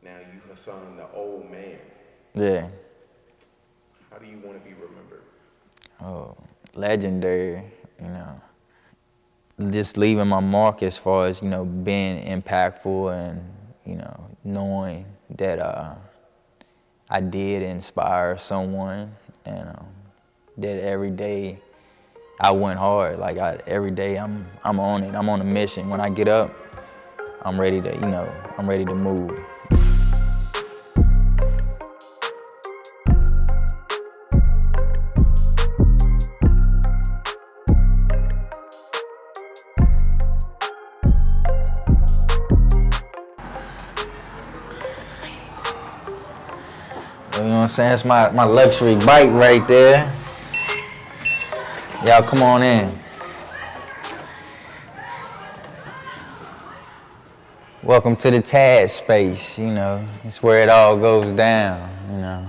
Now you Hasan, the old man. Yeah. How do you want to be remembered? Oh, legendary, you know. Just leaving my mark as far as, you know, being impactful and, you know, knowing that I did inspire someone, and that every day I went hard. Like every day I'm on it. I'm on a mission. When I get up, I'm ready to, you know, I'm ready to move. You know what I'm saying? It's my luxury bike right there. Y'all come on in. Welcome to the Tad space, you know. It's where it all goes down, you know.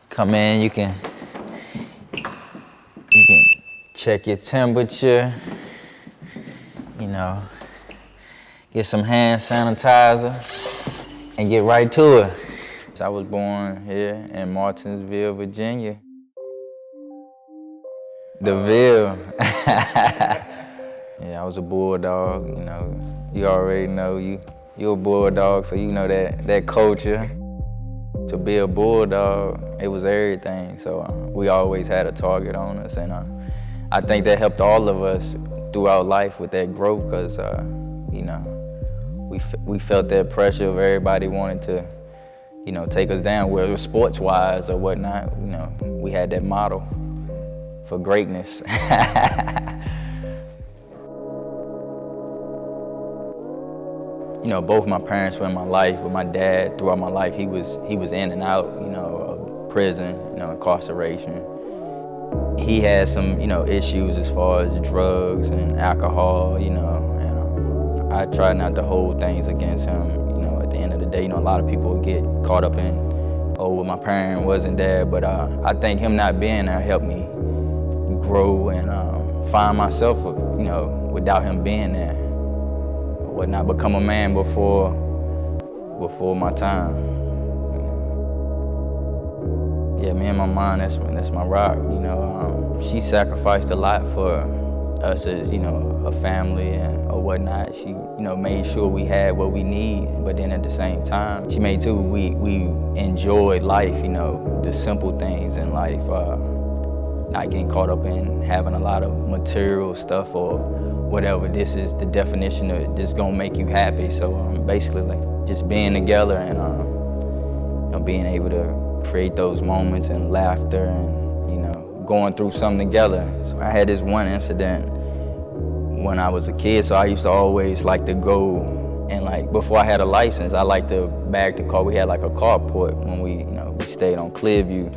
Come in, you can check your temperature, you know, get some hand sanitizer, and get right to it. I was born here in Martinsville, Virginia. The Ville. Yeah, I was a bulldog, you know. You already know you're a bulldog, so you know that culture. To be a bulldog, it was everything. So we always had a target on us, and I think that helped all of us throughout life with that growth, because you know, we felt that pressure of everybody wanting to, you know, take us down, whether it was sports-wise or whatnot. You know, we had that model for greatness. You know, both my parents were in my life, but my dad, throughout my life, he was in and out, you know, of prison, you know, incarceration. He had some, you know, issues as far as drugs and alcohol, you know, and I tried not to hold things against him. You know, at the end of the day, you know, a lot of people get caught up in, oh, well, my parent wasn't there, but I think him not being there helped me grow and find myself, you know, without him being there. Whatnot, become a man before my time. Yeah, me and my mom, that's my rock. You know, she sacrificed a lot for us as, you know, a family or whatnot. She, you know, made sure we had what we need, but then at the same time, she made sure we enjoyed life. You know, the simple things in life, not getting caught up in having a lot of material stuff or whatever. This is the definition of this gonna make you happy. So basically, like, just being together and you know, being able to create those moments and laughter and, you know, going through something together. So I had this one incident when I was a kid. So I used to always like to go and, like, before I had a license, I liked to bag the car. We had like a carport when we stayed on Clearview.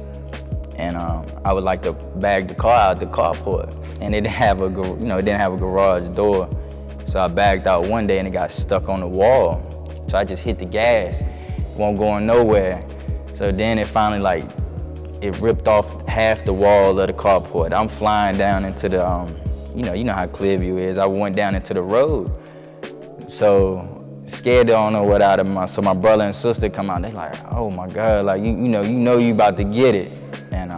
And I would like to bag the car out the carport, and it didn't have a garage door. So I bagged out one day and it got stuck on the wall. So I just hit the gas, won't going nowhere. So then it finally, like, it ripped off half the wall of the carport. I'm flying down into the, you know how Clearview is. I went down into the road. So scared, don't know what out of my. So my brother and sister come out. They like, oh my God, like you know you about to get it. And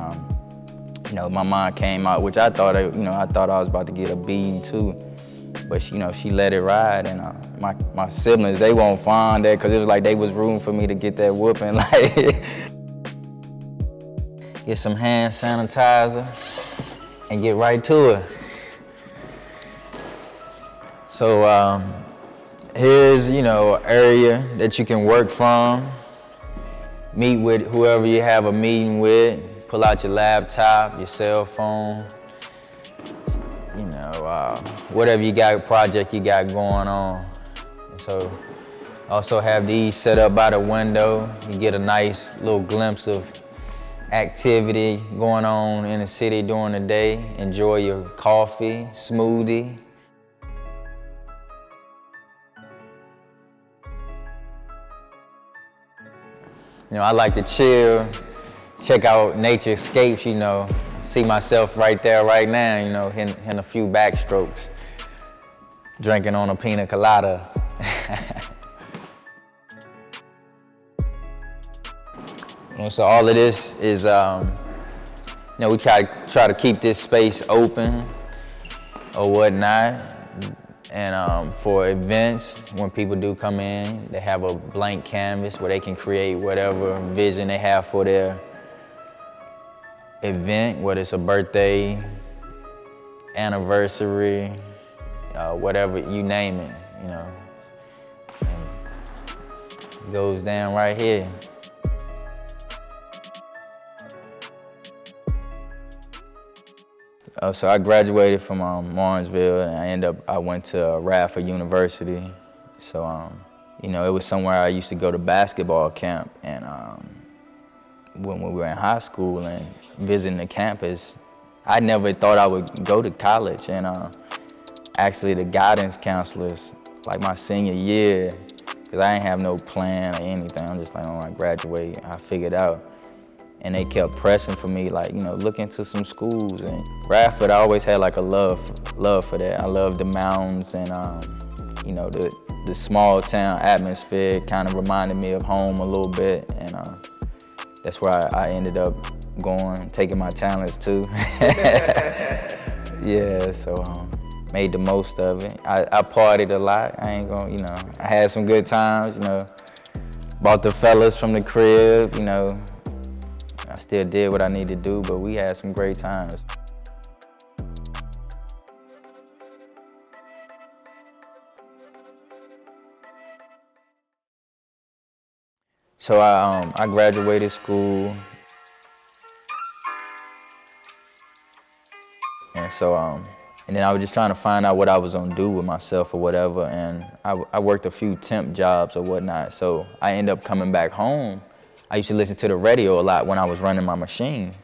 you know, my mom came out, which I thought I was about to get a beating too, but she let it ride. And my siblings, they won't find that, because it was like they was rooting for me to get that whooping. Like, get some hand sanitizer and get right to it. So here's, an area that you can work from, meet with whoever you have a meeting with. Pull out your laptop, your cell phone, whatever you got, project you got going on. And so also have these set up by the window. You get a nice little glimpse of activity going on in the city during the day. Enjoy your coffee, smoothie. I like to chill, check out nature escapes, see myself right there, right now, hitting a few backstrokes, drinking on a pina colada. So all of this is, we try to keep this space open or whatnot. And for events, when people do come in, they have a blank canvas where they can create whatever vision they have for their event, whether it's a birthday, anniversary, whatever, you name it, And it goes down right here. So I graduated from Martinsville, and I went to Radford University. So, it was somewhere I used to go to basketball camp, and when we were in high school and visiting the campus, I never thought I would go to college. And actually the guidance counselors, like my senior year, because I didn't have no plan or anything, I'm just like, I graduate, I figured out. And they kept pressing for me, like, look into some schools. And Radford, I always had like a love for that. I love the mountains and, the small town atmosphere kind of reminded me of home a little bit. And that's where I ended up going, taking my talents too. Yeah, so made the most of it. I partied a lot. I ain't gonna, I had some good times, bought the fellas from the crib, I still did what I needed to do, but we had some great times. So I graduated school, and so and then I was just trying to find out what I was gonna do with myself or whatever, and I worked a few temp jobs or whatnot. So I ended up coming back home. I used to listen to the radio a lot when I was running my machine,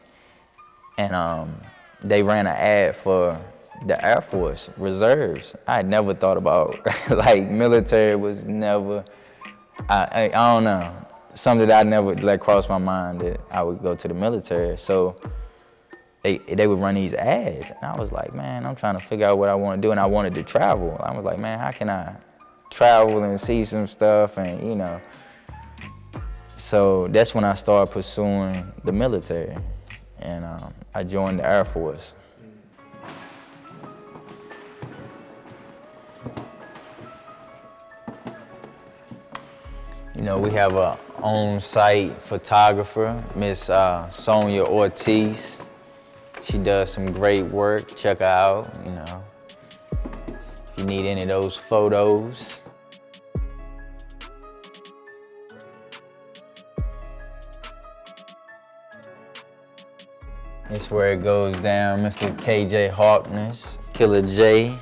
and they ran an ad for the Air Force Reserves. I had never thought about, like, military was never, I don't know, something that I never let cross my mind that I would go to the military. So they would run these ads, and I was like, man, I'm trying to figure out what I want to do, and I wanted to travel. I was like, man, how can I travel and see some stuff, and So that's when I started pursuing the military, and I joined the Air Force. We have a on-site photographer, Miss Sonia Ortiz. She does some great work. Check her out, If you need any of those photos. It's where it goes down, Mr. KJ Harkness, Killer J.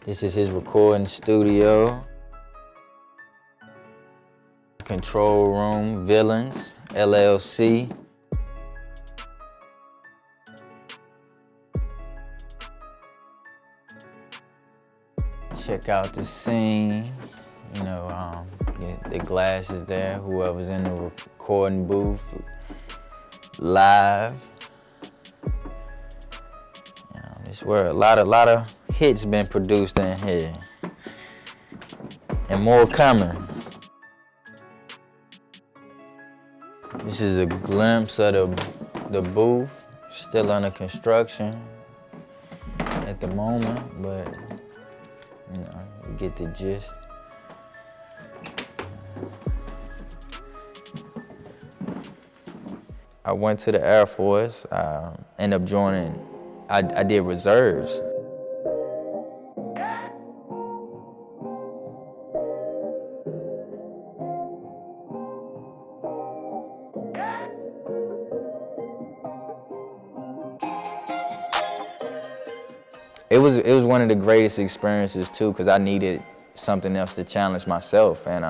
This is his recording studio. Control Room, Villains, LLC. Check out the scene, the glass is there, whoever's in the recording booth, live. This where a lot of hits been produced in here, and more coming. This is a glimpse of the booth, still under construction at the moment, but you get the gist. I went to the Air Force, ended up joining, I did reserves. It was one of the greatest experiences too, because I needed something else to challenge myself, and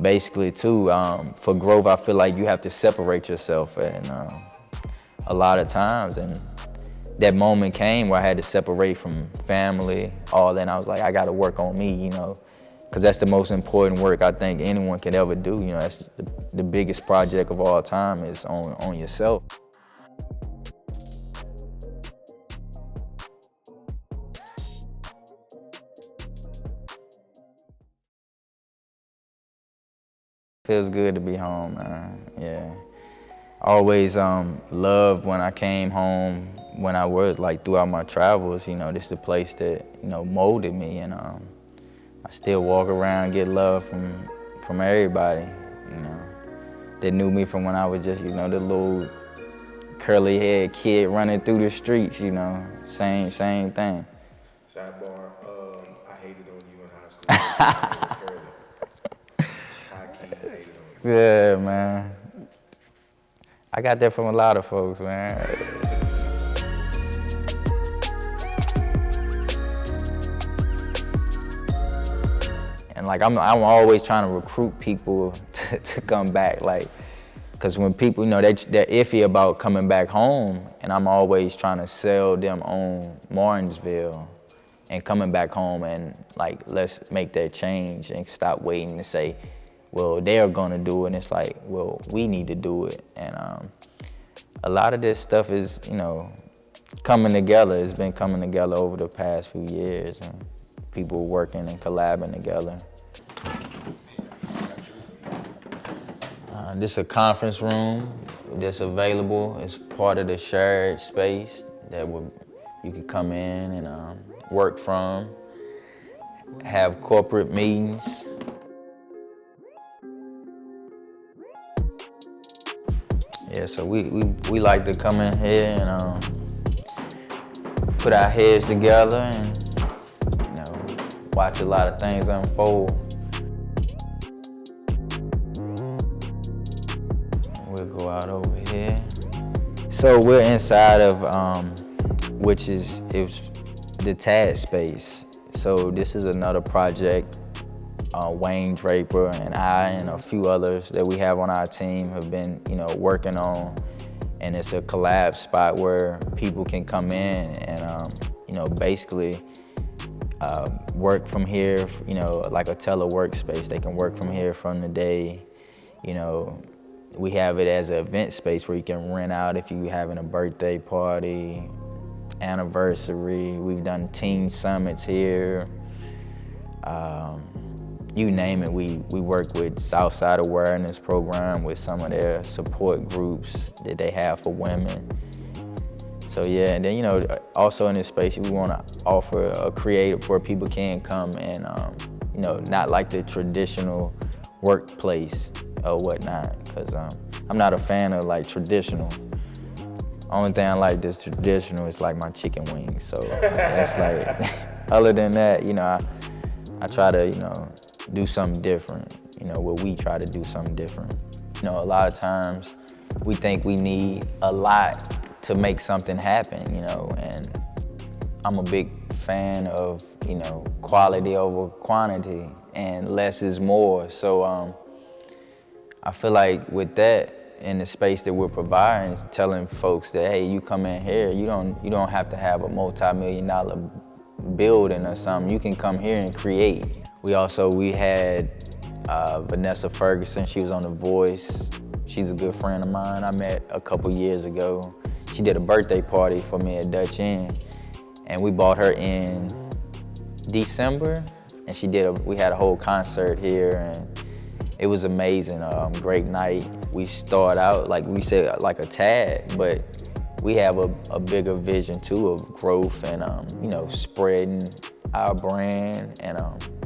basically too, for growth, I feel like you have to separate yourself, and a lot of times, and that moment came where I had to separate from family, all that, and I was like, I gotta work on me, because that's the most important work I think anyone could ever do. That's the biggest project of all time is on yourself. Feels good to be home, man. Yeah. Always loved when I came home, when I was like throughout my travels, you know, this is the place that, you know, molded me, and I still walk around, get love from everybody, you know, that knew me from when I was just, you know, the little curly haired kid running through the streets, you know, same thing. Sidebar, I hated on you in high school. It was curly. High key hated on you. Yeah, man. I got that from a lot of folks, man. And like I'm always trying to recruit people to come back, like, because when people, you know, they're iffy about coming back home, and I'm always trying to sell them on Martinsville and coming back home, and like, let's make that change and stop waiting to say, well, they're gonna do it, and it's like, well, we need to do it. And a lot of this stuff is, you know, coming together. It's been coming together over the past few years, and people working and collabing together. This is a conference room that's available. It's part of the shared space that you could come in and work from, have corporate meetings. Yeah, so we like to come in here and put our heads together and, you know, watch a lot of things unfold. We'll go out over here. So we're inside of, which is the TAD space. So this is another project Wayne Draper and I and a few others that we have on our team have been, you know, working on. And it's a collab spot where people can come in and, you know, basically work from here, you know, like a teleworkspace. They can work from here from the day, you know. We have it as an event space where you can rent out if you're having a birthday party, anniversary. We've done teen summits here. You name it, we work with Southside Awareness Program with some of their support groups that they have for women. So yeah, and then, you know, also in this space, we want to offer a creative where people can come and, you know, not like the traditional workplace or whatnot, because I'm not a fan of like traditional. Only thing I like that's traditional is like my chicken wings. So that's like, other than that, you know, I try to, you know, do something different, you know, where we try to do something different. You know, a lot of times we think we need a lot to make something happen, you know, and I'm a big fan of, you know, quality over quantity and less is more. So I feel like with that, in the space that we're providing, is telling folks that, hey, you come in here, you don't have to have a multi-million-dollar building or something. You can come here and create. We had Vanessa Ferguson. She was on The Voice. She's a good friend of mine. I met a couple years ago. She did a birthday party for me at Dutch Inn, and we brought her in December, and we had a whole concert here, and it was amazing. Great night. We start out, like we said, like a TAD, but we have a bigger vision too of growth and you know, spreading our brand and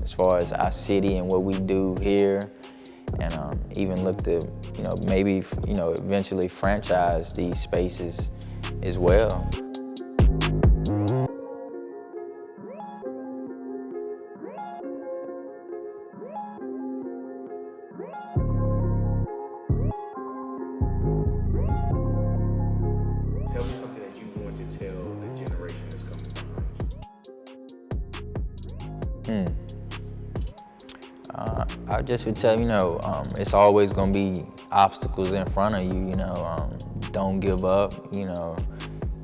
as far as our city and what we do here, and even look to, you know, maybe, you know, eventually franchise these spaces as well. Tell me something that you want to tell the generation that's coming behind you. I just would tell you, know, it's always gonna be obstacles in front of you, you know. Don't give up, you know,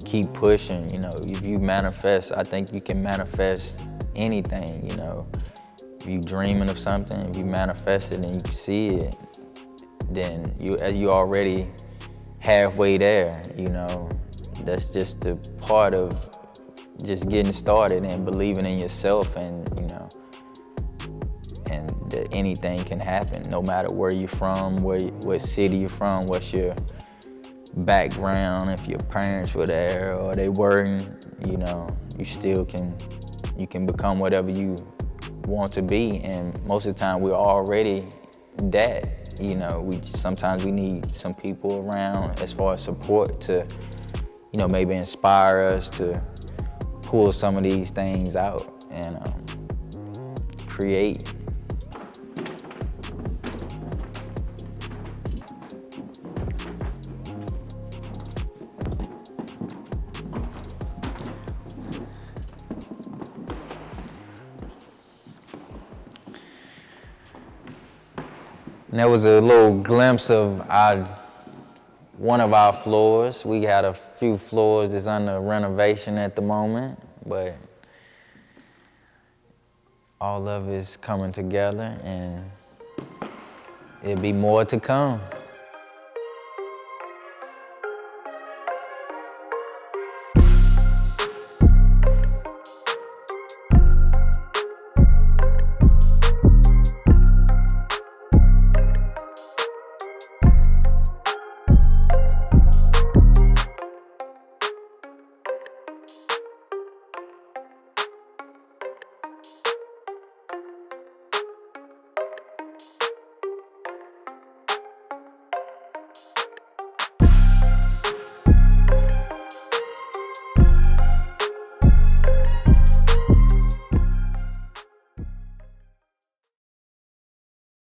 keep pushing, you know. If you manifest, I think you can manifest anything, you know. If you're dreaming of something, if you manifest it and you see it, then you already halfway there, you know. That's just the part of just getting started and believing in yourself, and, you know, and the anything can happen, no matter where you're from, what city you're from, what's your background, if your parents were there or they weren't, you know, you can become whatever you want to be. And most of the time we're already that, you know, sometimes we need some people around as far as support to, you know, maybe inspire us to pull some of these things out and create. And that was a little glimpse of one of our floors. We had a few floors that's under renovation at the moment, but all of it's coming together and it'll be more to come.